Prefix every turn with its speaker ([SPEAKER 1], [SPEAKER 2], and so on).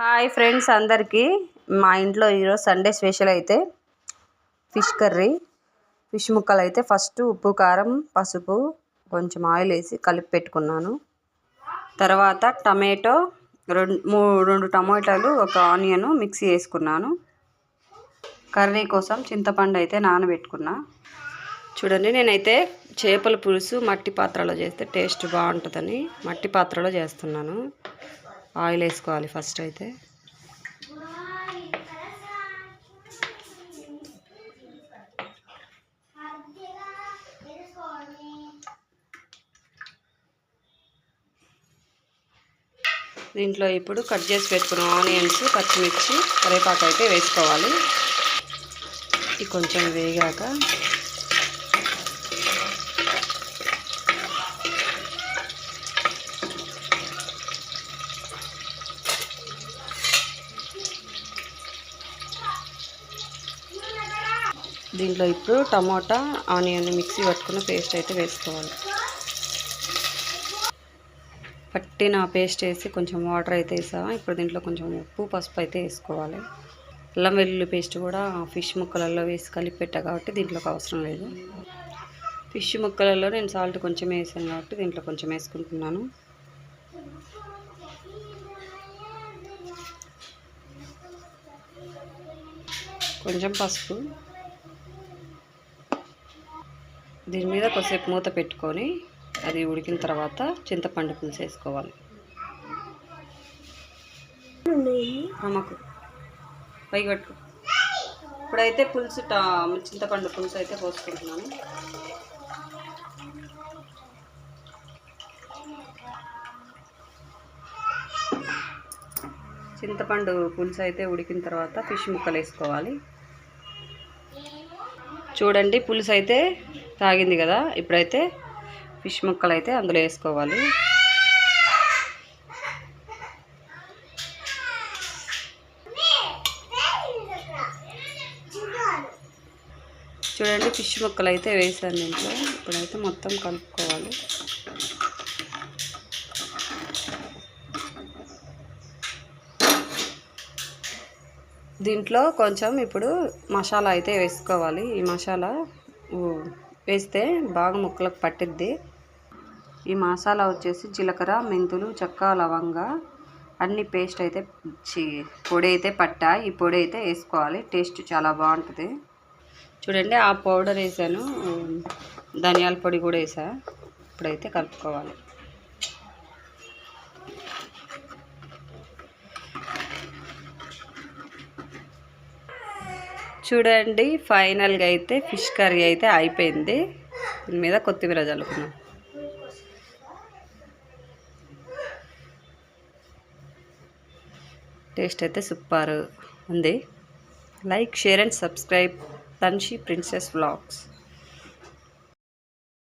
[SPEAKER 1] Hi friends అందరికీ మా ఇంట్లో ఈరోజు సండే స్పెషల్ అయితే ఫిష్ కర్రీ. ఫిష్ ముక్కలు అయితే ఫస్ట్ ఉప్పు కారం పసుపు కొంచెం ఆయిల్ వేసి కలిపి పెట్టుకున్నాను. తర్వాత టమాటో రెండు టమాటాలు ఒక ఆనియన్ మిక్సీ వేసుకున్నాను. కర్రీ కోసం చింతపండు అయితే నానబెట్టుకున్నా. చూడండి, నేనైతే చేపల పులుసు మట్టి పాత్రలో చేస్తే టేస్ట్ బాగుంటుందని మట్టి పాత్రలో చేస్తున్నాను. ఆయిల్ వేసుకోవాలి ఫస్ట్. అయితే దీంట్లో ఇప్పుడు కట్ చేసి పెట్టుకున్న ఆనియన్స్ పచ్చిమిర్చి కరివేపాకు అయితే వేసుకోవాలి. ఇది కొంచెం వేగాక దీంట్లో ఇప్పుడు టమాటా ఆనియన్ మిక్సీ పట్టుకున్న పేస్ట్ అయితే వేసుకోవాలి. పట్టిన పేస్ట్ వేసి కొంచెం వాటర్ అయితే వేసాము. ఇప్పుడు దీంట్లో కొంచెం ఉప్పు పసుపు అయితే వేసుకోవాలి. అల్లం వెల్లుల్లి పేస్ట్ కూడా ఫిష్ ముక్కలలో వేసి కలిపి పెట్టా కాబట్టి దీంట్లోకి అవసరం లేదు. ఫిష్ ముక్కలలో నేను సాల్ట్ కొంచెం వేసాను కాబట్టి దీంట్లో కొంచెం వేసుకుంటున్నాను. కొంచెం పసుపు. దీని మీద కొద్దిసేపు మూత పెట్టుకొని అది ఉడికిన తర్వాత చింతపండు పులుసు వేసుకోవాలి. అమ్మకు పైగట్టు. ఇప్పుడైతే పులుసు చింతపండు పులుసు అయితే పోసుకుంటున్నాను. చింతపండు పులుసు అయితే ఉడికిన తర్వాత ఫిష్ ముక్కలు వేసుకోవాలి. చూడండి, పులుసు అయితే తాగింది కదా. ఇప్పుడైతే ఫిష్ ముక్కలు అయితే అందులో వేసుకోవాలి. చూడండి, ఫిష్ ముక్కలు అయితే వేసాను దీంట్లో. ఇప్పుడైతే మొత్తం కలుపుకోవాలి. దీంట్లో కొంచెం ఇప్పుడు మసాలా అయితే వేసుకోవాలి. ఈ మసాలా వేస్తే బాగా ముక్కలకు పట్టిద్ది. ఈ మసాలా వచ్చేసి జీలకర్ర మెంతులు చెక్క లవంగ అన్ని పేస్ట్ అయితే పొడి అయితే పట్టా. ఈ పొడి అయితే వేసుకోవాలి. టేస్ట్ చాలా బాగుంటుంది. చూడండి, ఆ పౌడర్ వేసాను, ధనియాల పొడి కూడా వేసా. ఇప్పుడైతే కలుపుకోవాలి. చూడండి, ఫైనల్గా అయితే ఫిష్ కర్రీ అయితే అయిపోయింది. దీని మీద కొత్తిమీర చల్లుకున్నాం. టేస్ట్ అయితే సూపర్ ఉంది. Like share and subscribe Tanshi princess vlogs.